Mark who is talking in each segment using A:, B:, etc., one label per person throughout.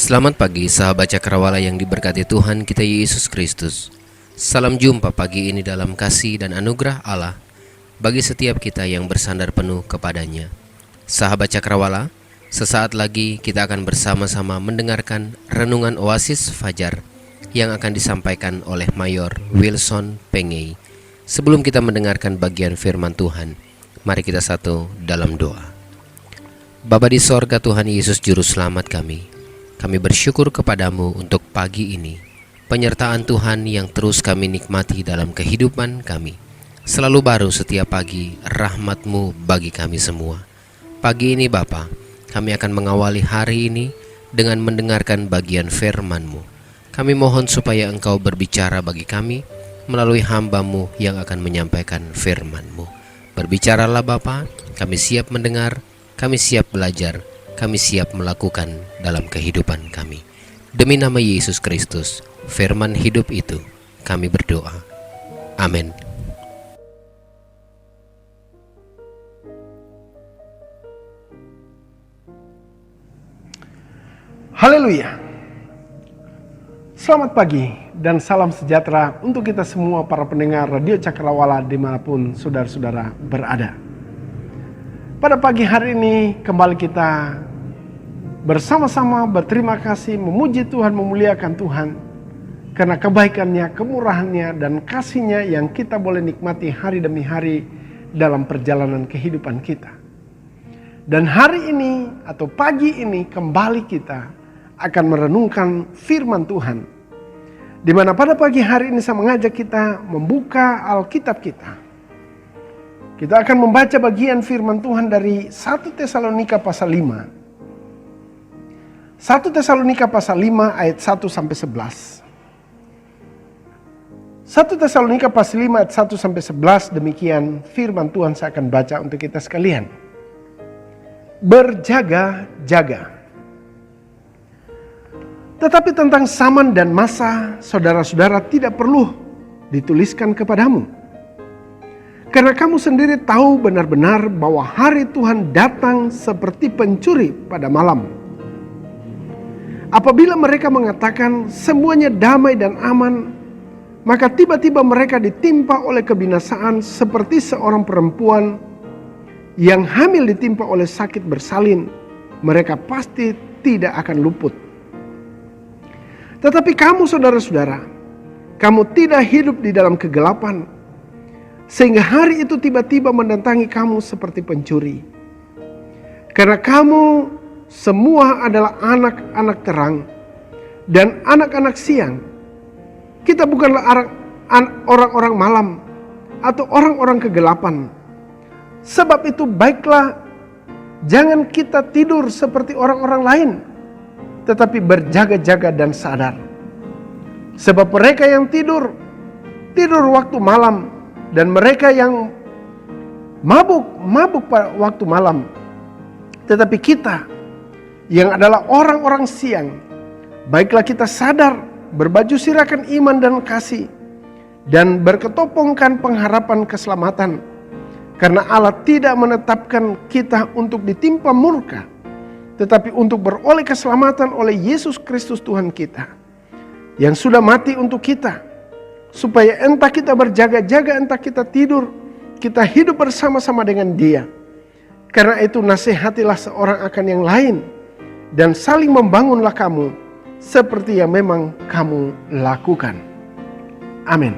A: Selamat pagi sahabat Cakrawala yang diberkati Tuhan kita Yesus Kristus. Salam jumpa pagi ini dalam kasih dan anugerah Allah bagi setiap kita yang bersandar penuh kepadanya. Sahabat Cakrawala, sesaat lagi kita akan bersama-sama mendengarkan renungan Oasis Fajar yang akan disampaikan oleh Mayor Wilson Pengey. Sebelum kita mendengarkan bagian firman Tuhan, mari kita satu dalam doa. Bapa di sorga, Tuhan Yesus Juru Selamat kami bersyukur kepadamu untuk pagi ini, penyertaan Tuhan yang terus kami nikmati dalam kehidupan kami. Selalu baru setiap pagi rahmat-Mu bagi kami semua. Pagi ini Bapa, kami akan mengawali hari ini dengan mendengarkan bagian firman-Mu. Kami mohon supaya Engkau berbicara bagi kami melalui hamba-Mu yang akan menyampaikan firman-Mu. Berbicaralah Bapa, kami siap mendengar, kami siap belajar, kami siap melakukan dalam kehidupan kami. Demi nama Yesus Kristus, firman hidup itu, kami berdoa. Amin.
B: Haleluya. Selamat pagi dan salam sejahtera untuk kita semua para pendengar Radio Cakrawala dimanapun saudara-saudara berada. Pada pagi hari ini kembali kita bersama-sama berterima kasih, memuji Tuhan, memuliakan Tuhan karena kebaikannya, kemurahannya, dan kasihnya yang kita boleh nikmati hari demi hari dalam perjalanan kehidupan kita. Dan hari ini atau pagi ini kembali kita akan merenungkan firman Tuhan, di mana pada pagi hari ini saya mengajak kita membuka Alkitab kita. Kita akan membaca bagian firman Tuhan dari 1 Tesalonika pasal 5. 1 Tesalonika pasal 5 ayat 1 sampai 11. 1 Tesalonika pasal 5 ayat 1 sampai 11, demikian firman Tuhan saya akan baca untuk kita sekalian. Berjaga-jaga. Tetapi tentang zaman dan masa, saudara-saudara tidak perlu dituliskan kepadamu. Karena kamu sendiri tahu benar-benar bahwa hari Tuhan datang seperti pencuri pada malam. Apabila mereka mengatakan semuanya damai dan aman, maka tiba-tiba mereka ditimpa oleh kebinasaan seperti seorang perempuan yang hamil ditimpa oleh sakit bersalin. Mereka pasti tidak akan luput. Tetapi kamu saudara-saudara, kamu tidak hidup di dalam kegelapan, sehingga hari itu tiba-tiba mendatangi kamu seperti pencuri. Karena kamu semua adalah anak-anak terang dan anak-anak siang. Kita bukanlah orang-orang malam atau orang-orang kegelapan. Sebab itu baiklah, jangan kita tidur seperti orang-orang lain, tetapi berjaga-jaga dan sadar. Sebab mereka yang tidur waktu malam, dan mereka yang mabuk pada waktu malam. Tetapi kita yang adalah orang-orang siang, baiklah kita sadar, berbaju sirahkan iman dan kasih, dan berketopongkan pengharapan keselamatan. Karena Allah tidak menetapkan kita untuk ditimpa murka, tetapi untuk beroleh keselamatan oleh Yesus Kristus Tuhan kita, yang sudah mati untuk kita, supaya entah kita berjaga-jaga, entah kita tidur, kita hidup bersama-sama dengan Dia. Karena itu nasihatilah seorang akan yang lain, dan saling membangunlah kamu, seperti yang memang kamu lakukan. Amin.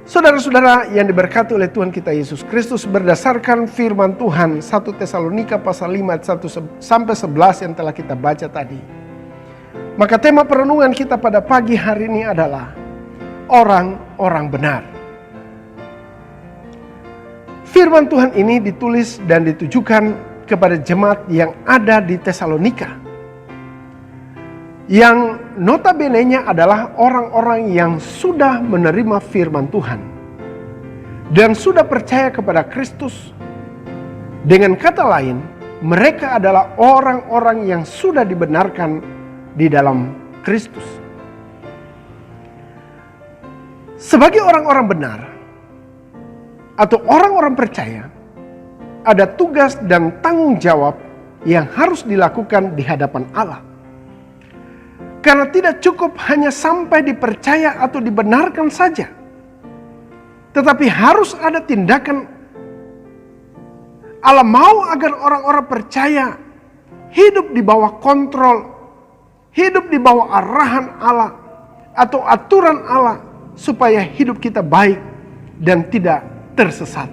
B: Saudara-saudara yang diberkati oleh Tuhan kita Yesus Kristus, berdasarkan firman Tuhan 1 Tesalonika pasal 5 ayat 1 sampai 11 yang telah kita baca tadi, maka tema perenungan kita pada pagi hari ini adalah orang-orang benar. Firman Tuhan ini ditulis dan ditujukan kepada jemaat yang ada di Tesalonika, yang notabene-nya adalah orang-orang yang sudah menerima firman Tuhan dan sudah percaya kepada Kristus. Dengan kata lain, mereka adalah orang-orang yang sudah dibenarkan di dalam Kristus. Sebagai orang-orang benar atau orang-orang percaya, ada tugas dan tanggung jawab yang harus dilakukan di hadapan Allah. Karena tidak cukup hanya sampai dipercaya atau dibenarkan saja, tetapi harus ada tindakan. Allah mau agar orang-orang percaya hidup di bawah kontrol, hidup di bawah arahan Allah atau aturan Allah, supaya hidup kita baik dan tidak tersesat.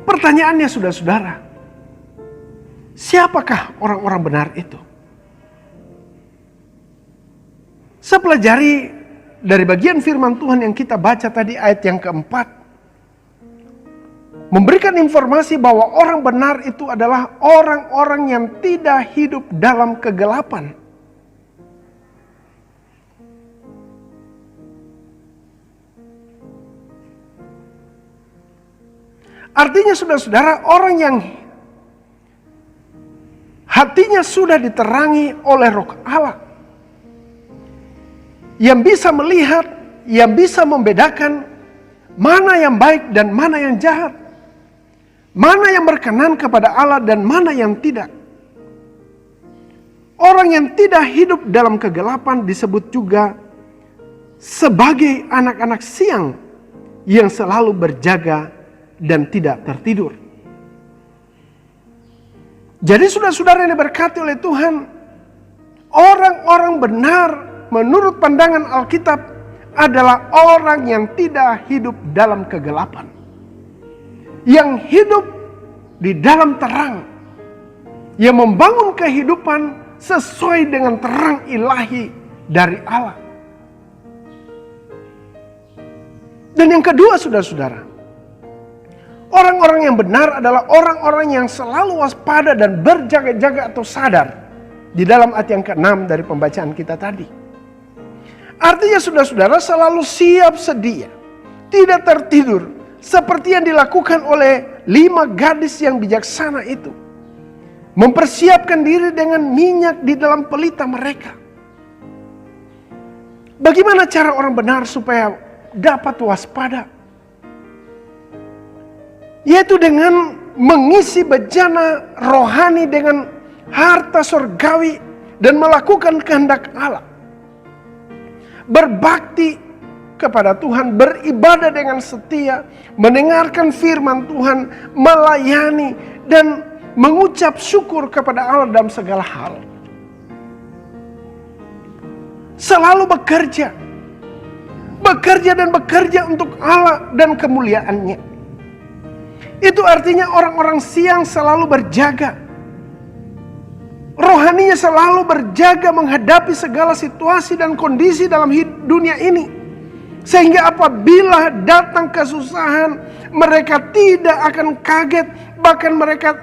B: Pertanyaannya, saudara-saudara, siapakah orang-orang benar itu? Saya pelajari dari bagian firman Tuhan yang kita baca tadi, ayat yang keempat, memberikan informasi bahwa orang benar itu adalah orang-orang yang tidak hidup dalam kegelapan. Artinya, saudara-saudara, orang yang hatinya sudah diterangi oleh Roh Allah, yang bisa melihat, yang bisa membedakan mana yang baik dan mana yang jahat, mana yang berkenan kepada Allah dan mana yang tidak. Orang yang tidak hidup dalam kegelapan disebut juga sebagai anak-anak siang yang selalu berjaga dan tidak tertidur. Jadi saudara-saudara yang diberkati oleh Tuhan, orang-orang benar menurut pandangan Alkitab adalah orang yang tidak hidup dalam kegelapan, yang hidup di dalam terang, yang membangun kehidupan sesuai dengan terang ilahi dari Allah. Dan yang kedua, saudara-saudara, orang-orang yang benar adalah orang-orang yang selalu waspada dan berjaga-jaga atau sadar. Di dalam ayat yang ke-6 dari pembacaan kita tadi. Artinya, saudara-saudara, selalu siap sedia, tidak tertidur, seperti yang dilakukan oleh 5 gadis yang bijaksana itu. Mempersiapkan diri dengan minyak di dalam pelita mereka. Bagaimana cara orang benar supaya dapat waspada? Yaitu dengan mengisi bejana rohani dengan harta surgawi dan melakukan kehendak Allah. Berbakti kepada Tuhan, beribadah dengan setia, mendengarkan firman Tuhan, melayani dan mengucap syukur kepada Allah dalam segala hal. Selalu bekerja dan bekerja untuk Allah dan kemuliaannya. Itu artinya orang-orang siang selalu berjaga. Rohaninya selalu berjaga menghadapi segala situasi dan kondisi dalam dunia ini. Sehingga apabila datang kesusahan, mereka tidak akan kaget, bahkan mereka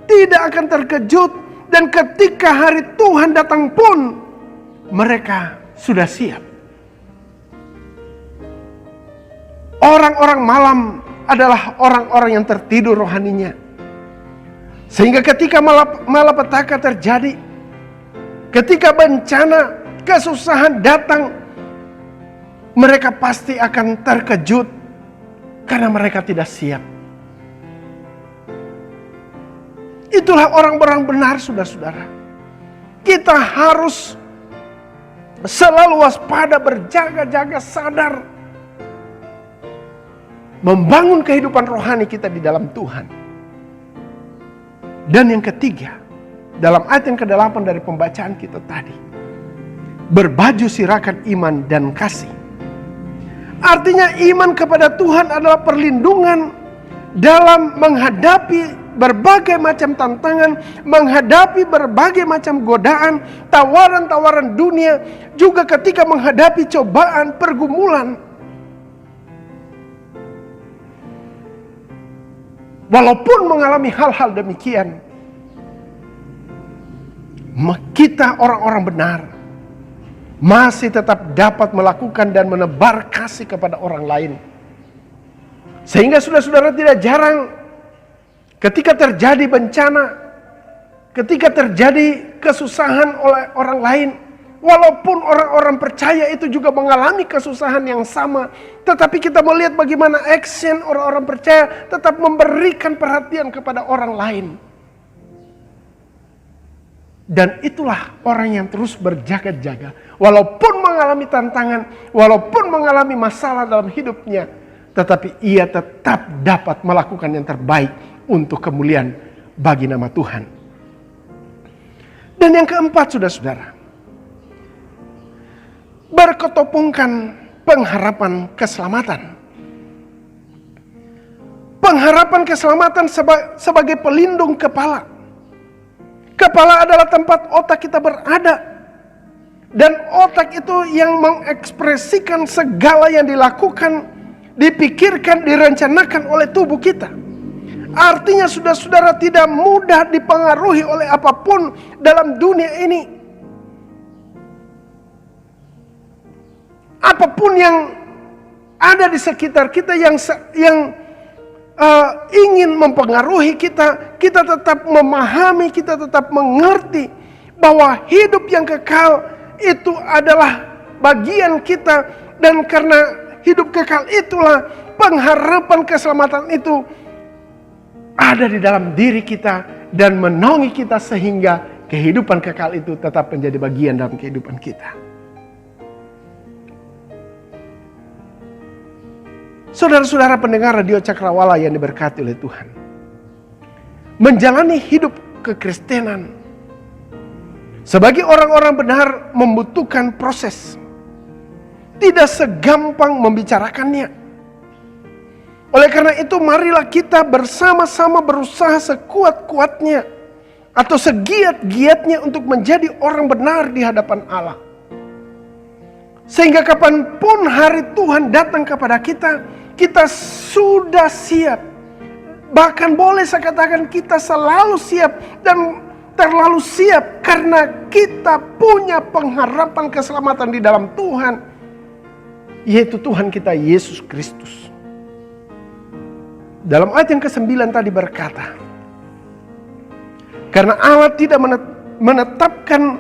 B: tidak akan terkejut. Dan ketika hari Tuhan datang pun, mereka sudah siap. Orang-orang malam adalah orang-orang yang tertidur rohaninya. Sehingga ketika malapetaka terjadi, ketika bencana, kesusahan datang, mereka pasti akan terkejut karena mereka tidak siap. Itulah orang-orang benar, saudara-saudara. Kita harus selalu waspada, berjaga-jaga, sadar, membangun kehidupan rohani kita di dalam Tuhan. Dan yang ketiga, dalam ayat yang ke-8 dari pembacaan kita tadi, berbaju sirakan iman dan kasih. Artinya iman kepada Tuhan adalah perlindungan dalam menghadapi berbagai macam tantangan, menghadapi berbagai macam godaan, tawaran-tawaran dunia, juga ketika menghadapi cobaan, pergumulan. Walaupun mengalami hal-hal demikian, kita orang-orang benar masih tetap dapat melakukan dan menebar kasih kepada orang lain. Sehingga saudara-saudara tidak jarang ketika terjadi bencana, ketika terjadi kesusahan oleh orang lain, Walaupun orang-orang percaya itu juga mengalami kesusahan yang sama, tetapi kita melihat bagaimana action orang-orang percaya tetap memberikan perhatian kepada orang lain. Dan itulah orang yang terus berjaga-jaga. Walaupun mengalami tantangan, walaupun mengalami masalah dalam hidupnya, tetapi ia tetap dapat melakukan yang terbaik untuk kemuliaan bagi nama Tuhan. Dan yang keempat, saudara-saudara, berketopungkan pengharapan keselamatan. Pengharapan keselamatan sebagai pelindung kepala. Kepala adalah tempat otak kita berada. Dan otak itu yang mengekspresikan segala yang dilakukan, dipikirkan, direncanakan oleh tubuh kita. Artinya saudara-saudara tidak mudah dipengaruhi oleh apapun dalam dunia ini. Apapun yang ada di sekitar kita yang ingin mempengaruhi kita, kita tetap memahami, kita tetap mengerti bahwa hidup yang kekal itu adalah bagian kita. Dan karena hidup kekal itulah pengharapan keselamatan itu ada di dalam diri kita dan menaungi kita sehingga kehidupan kekal itu tetap menjadi bagian dalam kehidupan kita. Saudara-saudara pendengar Radio Cakrawala yang diberkati oleh Tuhan, menjalani hidup kekristenan sebagai orang-orang benar membutuhkan proses. Tidak segampang membicarakannya. Oleh karena itu marilah kita bersama-sama berusaha sekuat-kuatnya atau segiat-giatnya untuk menjadi orang benar di hadapan Allah. Sehingga kapanpun hari Tuhan datang kepada kita, kita sudah siap. Bahkan boleh saya katakan kita selalu siap dan terlalu siap karena kita punya pengharapan keselamatan di dalam Tuhan, yaitu Tuhan kita Yesus Kristus. Dalam ayat yang ke-9 tadi berkata, karena Allah tidak menetapkan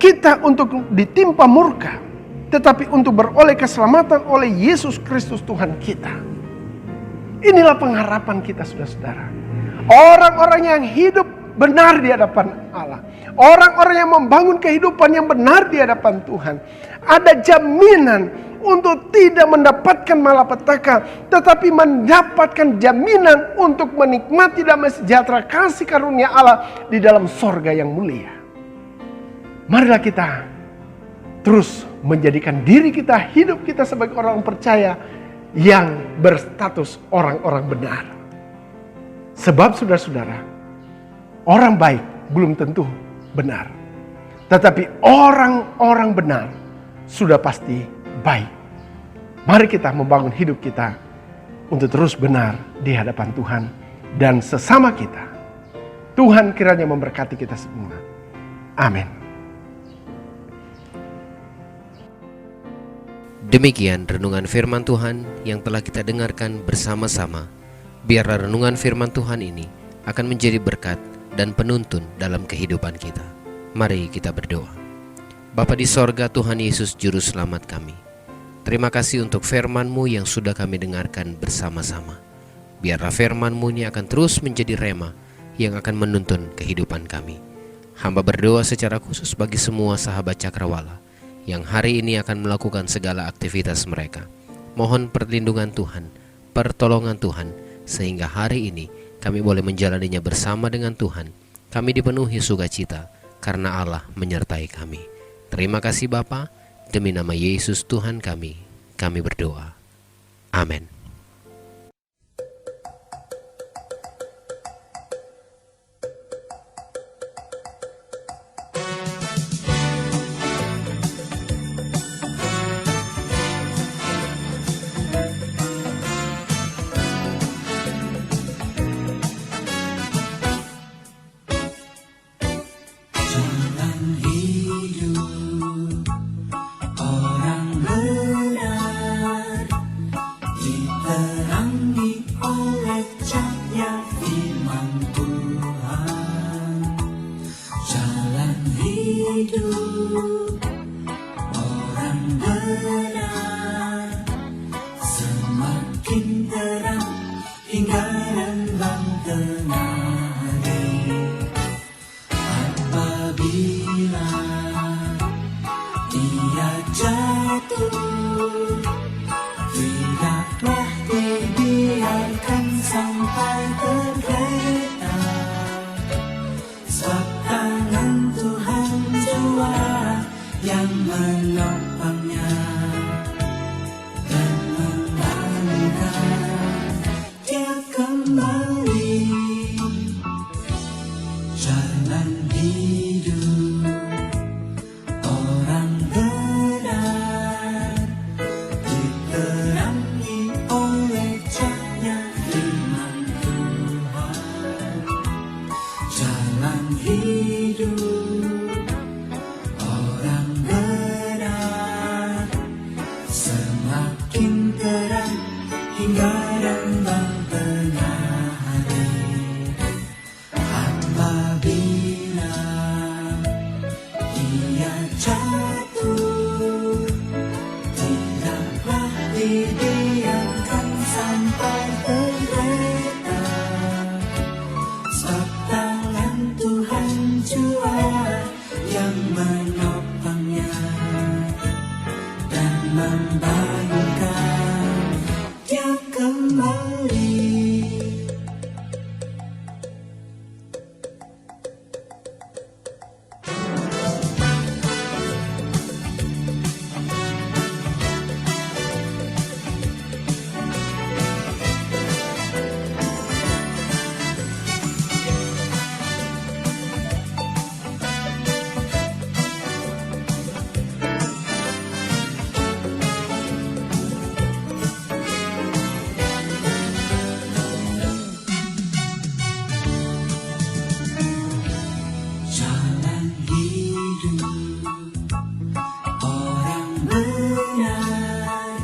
B: kita untuk ditimpa murka, tetapi untuk beroleh keselamatan oleh Yesus Kristus Tuhan kita. Inilah pengharapan kita, saudara-saudara. Orang-orang yang hidup benar di hadapan Allah, orang-orang yang membangun kehidupan yang benar di hadapan Tuhan, ada jaminan untuk tidak mendapatkan malapetaka, tetapi mendapatkan jaminan untuk menikmati damai sejahtera kasih karunia Allah di dalam sorga yang mulia. Marilah kita terus menjadikan diri kita, hidup kita sebagai orang percaya yang berstatus orang-orang benar. Sebab saudara-saudara, orang baik belum tentu benar, tetapi orang-orang benar sudah pasti baik. Mari kita membangun hidup kita untuk terus benar di hadapan Tuhan dan sesama kita. Tuhan kiranya memberkati kita semua. Amin.
A: Demikian renungan firman Tuhan yang telah kita dengarkan bersama-sama. Biarlah renungan firman Tuhan ini akan menjadi berkat dan penuntun dalam kehidupan kita. Mari kita berdoa. Bapa di sorga, Tuhan Yesus Juru Selamat kami, terima kasih untuk firman-Mu yang sudah kami dengarkan bersama-sama. Biarlah firman-Mu ini akan terus menjadi rema yang akan menuntun kehidupan kami. Hamba berdoa secara khusus bagi semua sahabat Cakrawala yang hari ini akan melakukan segala aktivitas mereka. Mohon perlindungan Tuhan, pertolongan Tuhan, sehingga hari ini kami boleh menjalaninya bersama dengan Tuhan. Kami dipenuhi sukacita karena Allah menyertai kami. Terima kasih Bapa, demi nama Yesus Tuhan kami berdoa. Amin.
C: Hidup terang hingga rembang tengah hari. Apabila dia jatuh, tidaklah dibiarkan sampai tergeletak, sebab tangan Tuhan jua yang menopangnya dan membangunkan dia kembali. Jalan hidup orang benar diterangi oleh cahaya firman Tuhan. Jalan hidup orang benar semakin terang hingga rembang tengah hari. Apabila dia jatuh, tidaklah dibiarkan sampai tergeletak, sebab tangan Tuhan jua yang menopangnya dan membangunkan dia kembali. Jalan hidup orang benar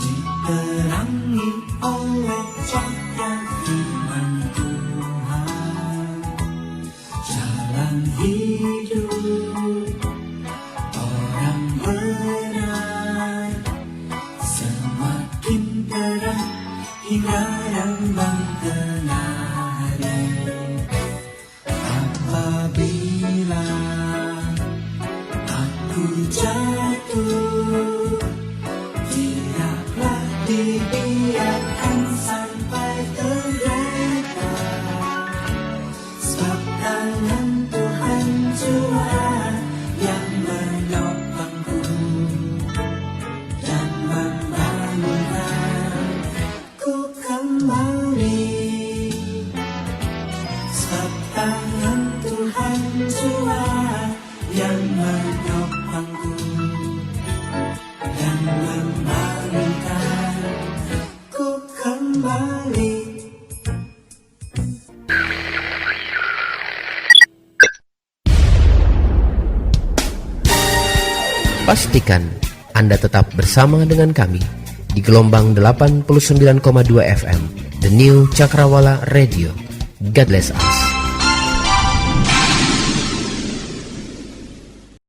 C: diterangi oleh cahaya firman Tuhan. Jalan hidup orang benar semakin terang hingga rembang tengah hari. Apabila aku jatuh, tidaklah dibiarkan sampai tergeletak, sebab tangan Tuhan jua yang menopangku dan membangunkanku kembali. Sebab tangan Tuhan jua yang menopangku dan membangunkanku kembali.
A: Pastikan Anda tetap bersama dengan kami di gelombang 89,2 FM The New Cakrawala Radio. God bless us.